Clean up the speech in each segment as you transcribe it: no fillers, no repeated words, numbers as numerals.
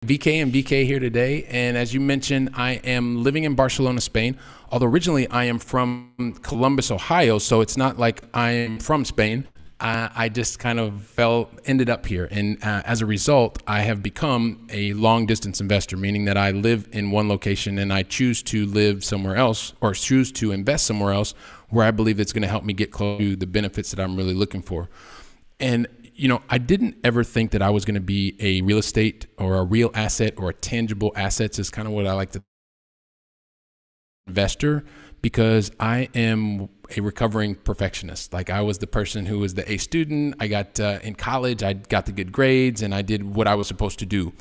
VK and BK here today. And as you mentioned, I am living in Barcelona, Spain. Although originally I am from Columbus, Ohio. So it's not like I am from Spain. I just kind of ended up here. And as a result, I have become a long distance investor, meaning that I live in one location and I choose to live somewhere else or choose to invest somewhere else where I believe it's going to help me get close to the benefits that I'm really looking for. And I didn't ever think that I was going to be a real estate or a real asset or a tangible assets is kind of what I like to investor, because I am a recovering perfectionist. Like, I was the person who was the A student. I got in college, I got the good grades and I did what I was supposed to do.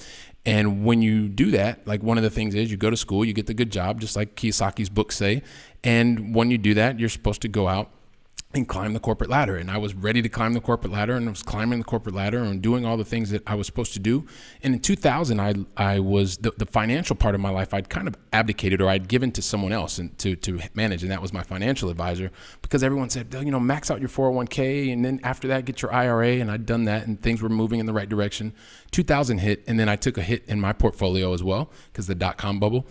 And when you do that, like, one of the things is you go to school, you get the good job, just like Kiyosaki's books say. And when you do that, you're supposed to go out and climb the corporate ladder. And I was ready to climb the corporate ladder, and I was climbing the corporate ladder and doing all the things that I was supposed to do. And in 2000, I was the financial part of my life, I'd kind of abdicated, or I'd given to someone else and to manage. And that was my financial advisor, because everyone said, max out your 401k. And then after that, get your IRA. And I'd done that and things were moving in the right direction. 2000 hit. And then I took a hit in my portfolio as well, because the dot-com bubble.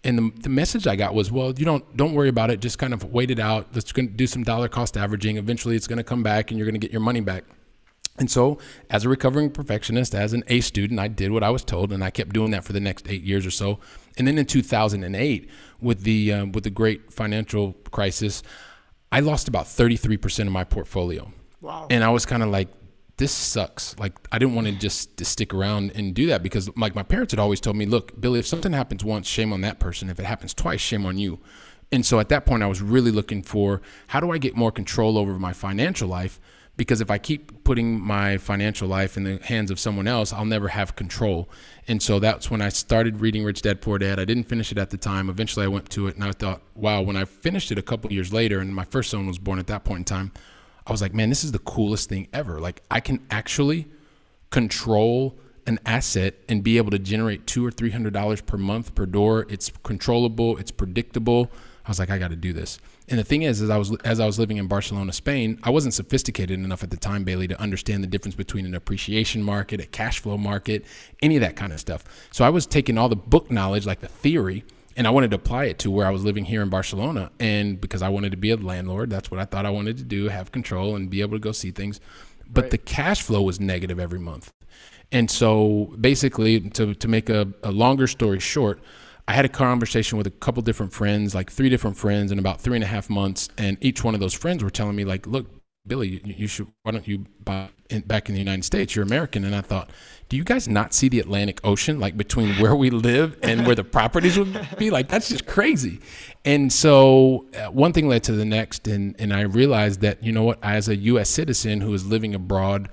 And the message I got was, well, don't worry about it. Just kind of wait it out. Let's do some dollar cost averaging. Eventually it's going to come back and you're going to get your money back. And so as a recovering perfectionist, as an A student, I did what I was told, and I kept doing that for the next 8 years or so. And then in 2008, with the great financial crisis, I lost about 33% of my portfolio. Wow. And I was kind of like, this sucks. Like, I didn't want to just to stick around and do that, because like my parents had always told me, look, Billy, if something happens once, shame on that person. If it happens twice, shame on you. And so at that point, I was really looking for, how do I get more control over my financial life? Because if I keep putting my financial life in the hands of someone else, I'll never have control. And so that's when I started reading Rich Dad Poor Dad. I didn't finish it at the time. Eventually I went to it, and I thought, wow, when I finished it a couple years later, and my first son was born at that point in time, I was like, man, this is the coolest thing ever. Like, I can actually control an asset and be able to generate $200 or $300 per month per door. It's controllable. It's predictable. I was like, I got to do this. And the thing is, as I was living in Barcelona, Spain, I wasn't sophisticated enough at the time, Bailey, to understand the difference between an appreciation market, a cash flow market, any of that kind of stuff. So I was taking all the book knowledge, like the theory, and I wanted to apply it to where I was living here in Barcelona. And because I wanted to be a landlord, that's what I thought I wanted to do, have control and be able to go see things. But right. The cash flow was negative every month. And so basically, to make a longer story short, I had a conversation with a couple different friends, like 3 different friends in about 3.5 months. And each one of those friends were telling me, like, look, Billy, why don't you buy back in the United States? You're American. And I thought, do you guys not see the Atlantic Ocean, like between where we live and where the properties would be? Like, that's just crazy. And so one thing led to the next. And I realized that, you know what, as a U.S. citizen who is living abroad,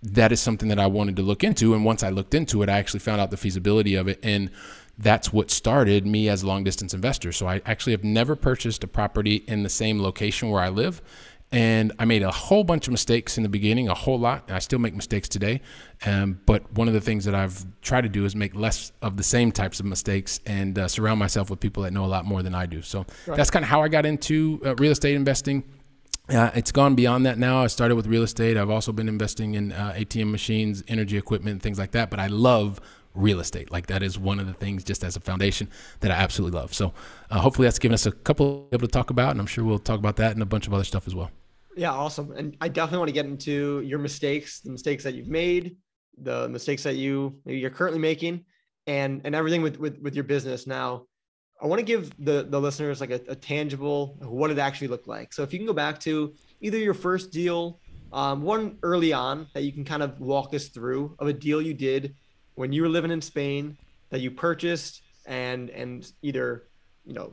that is something that I wanted to look into. And once I looked into it, I actually found out the feasibility of it. And that's what started me as a long distance investor. So I actually have never purchased a property in the same location where I live. And I made a whole bunch of mistakes in the beginning, a whole lot. And I still make mistakes today. But one of the things that I've tried to do is make less of the same types of mistakes and surround myself with people that know a lot more than I do. So right. That's kind of how I got into real estate investing. It's gone beyond that now. I started with real estate. I've also been investing in ATM machines, energy equipment, things like that. But I love real estate. Like, that is one of the things, just as a foundation, that I absolutely love. So hopefully that's given us a couple able to talk about, and I'm sure we'll talk about that and a bunch of other stuff as well. Yeah, awesome. And I definitely want to get into your mistakes, the mistakes that you've made, the mistakes that you're currently making, and everything with your business. Now, I want to give the listeners like a tangible, what it actually looked like. So if you can go back to either your first deal, one early on that you can kind of walk us through, of a deal you did when you were living in Spain that you purchased and either,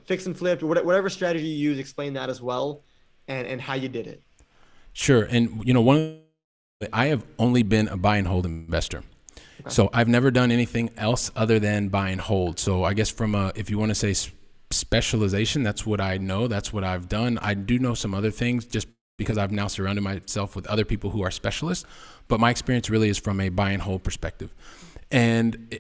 fix and flipped, or whatever strategy you use, explain that as well, and how you did it. Sure. And I have only been a buy and hold investor. Okay. So I've never done anything else other than buy and hold. So I guess if you want to say specialization, that's what I know. That's what I've done. I do know some other things just because I've now surrounded myself with other people who are specialists. But my experience really is from a buy and hold perspective. And,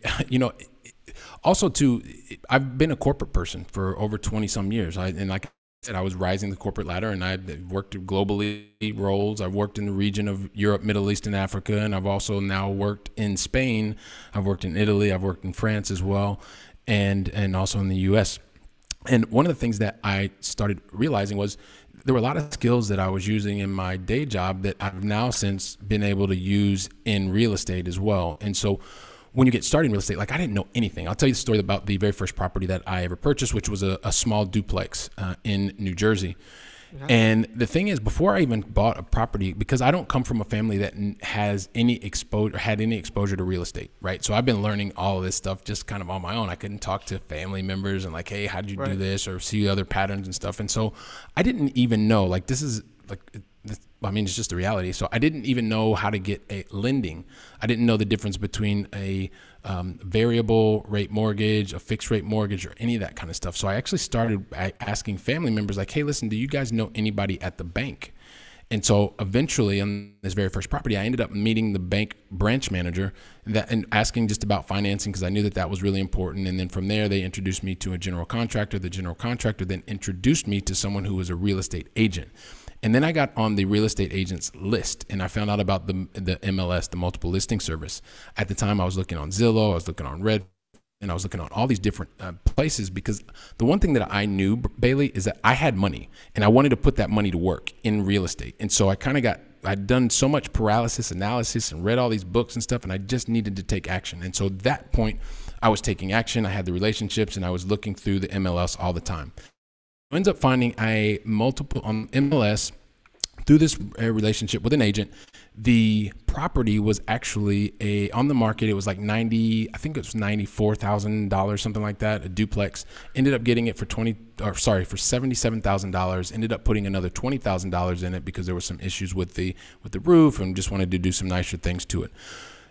also too, I've been a corporate person for over 20 some years. And like said, I was rising the corporate ladder, and I worked globally roles. I've worked in the region of Europe, Middle East, and Africa, and I've also now worked in Spain. I've worked in Italy. I've worked in France as well, and also in the U.S. And one of the things that I started realizing was there were a lot of skills that I was using in my day job that I've now since been able to use in real estate as well. And so when you get started in real estate, like I didn't know anything. I'll tell you the story about the very first property that I ever purchased, which was a small duplex in New Jersey. And the thing is, before I even bought a property, because I don't come from a family that has any exposure, had any exposure to real estate, right? So I've been learning all of this stuff just kind of on my own. I couldn't talk to family members and like, hey, how did you do this, or see other patterns and stuff. And so I didn't even know, like, this is like, I mean, it's just the reality. So I didn't even know how to get a lending. I didn't know the difference between a variable rate mortgage, a fixed rate mortgage, or any of that kind of stuff. So I actually started asking family members like, hey, listen, do you guys know anybody at the bank? And so eventually on this very first property, I ended up meeting the bank branch manager and asking just about financing, because I knew that that was really important. And then from there, they introduced me to a general contractor. The general contractor then introduced me to someone who was a real estate agent. And then I got on the real estate agent's list, and I found out about the MLS, the multiple listing service. At the time, I was looking on Zillow, I was looking on Red, and I was looking on all these different places, because the one thing that I knew, Bailey, is that I had money, and I wanted to put that money to work in real estate. And so I kind of I'd done so much paralysis analysis and read all these books and stuff, and I just needed to take action. And so at that point, I was taking action. I had the relationships, and I was looking through the MLS all the time. I ends up finding a multiple on MLS through this relationship with an agent. The property was actually on the market. It was like I think it was $94,000, something like that, a duplex. Ended up getting it for $77,000. Ended up putting another $20,000 in it because there were some issues with the roof, and just wanted to do some nicer things to it.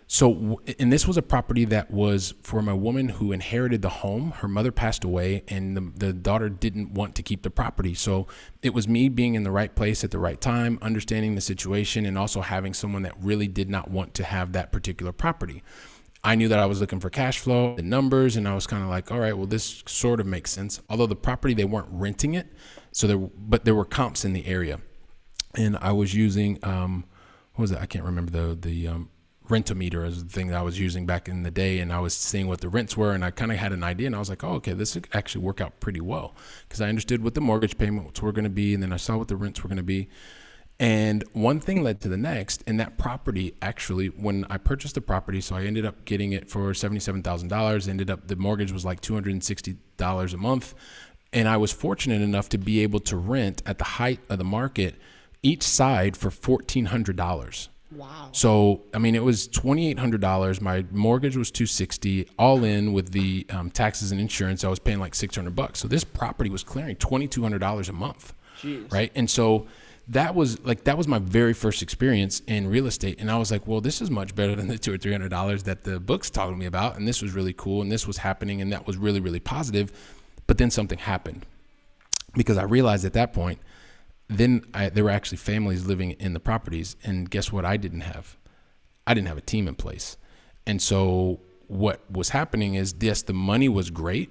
So, and this was a property that was from a woman who inherited the home. Her mother passed away, and the daughter didn't want to keep the property. So it was me being in the right place at the right time, understanding the situation, and also having someone that really did not want to have that particular property. I knew that I was looking for cash flow, the numbers, and I was kind of like, all right, well, this sort of makes sense. Although the property, they weren't renting it, but there were comps in the area. And I was using, what was it? I can't remember the Rent-O-Meter is the thing that I was using back in the day, and I was seeing what the rents were, and I kind of had an idea, and I was like, oh, okay, this would actually work out pretty well, because I understood what the mortgage payments were going to be, and then I saw what the rents were going to be. And one thing led to the next, and that property actually, when I purchased the property, so I ended up getting it for $77,000, the mortgage was like $260 a month, and I was fortunate enough to be able to rent at the height of the market each side for $1,400. Wow. So, I mean, it was $2,800. My mortgage was $260, all in with the taxes and insurance. I was paying like $600. So this property was clearing $2,200 a month. Jeez. Right. And so that was my very first experience in real estate. And I was like, well, this is much better than the $200 or $300 that the books taught me about. And this was really cool. And this was happening. And that was really, really positive. But then something happened, because I realized at that point, there were actually families living in the properties, and guess what? I didn't have a team in place. And so what was happening is, yes, the money was great,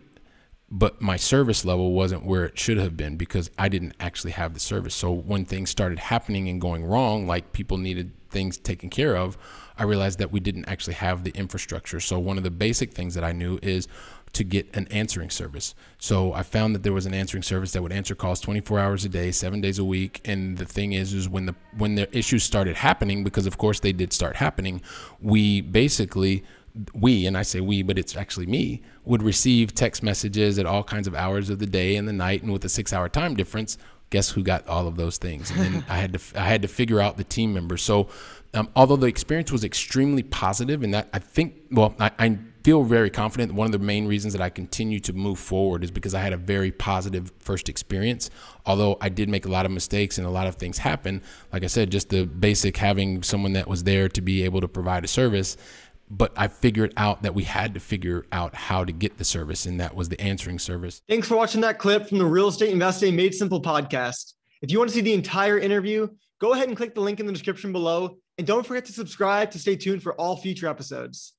but my service level wasn't where it should have been, because I didn't actually have the service. So when things started happening and going wrong, like people needed things taken care of, I realized that we didn't actually have the infrastructure. So one of the basic things that I knew is to get an answering service. So I found that there was an answering service that would answer calls 24 hours a day, 7 days a week. And the thing is when the issues started happening, because of course they did start happening, and I say we, but it's actually me, would receive text messages at all kinds of hours of the day and the night, and with a 6-hour time difference, guess who got all of those things? And then I had to figure out the team members. So although the experience was extremely positive, and that I feel very confident one of the main reasons that I continue to move forward is because I had a very positive first experience. Although I did make a lot of mistakes and a lot of things happen, like I said, just the basic having someone that was there to be able to provide a service. But I figured out that we had to figure out how to get the service, and that was the answering service. Thanks for watching that clip from the Real Estate Investing Made Simple podcast. If you want to see the entire interview, go ahead and click the link in the description below. And don't forget to subscribe to stay tuned for all future episodes.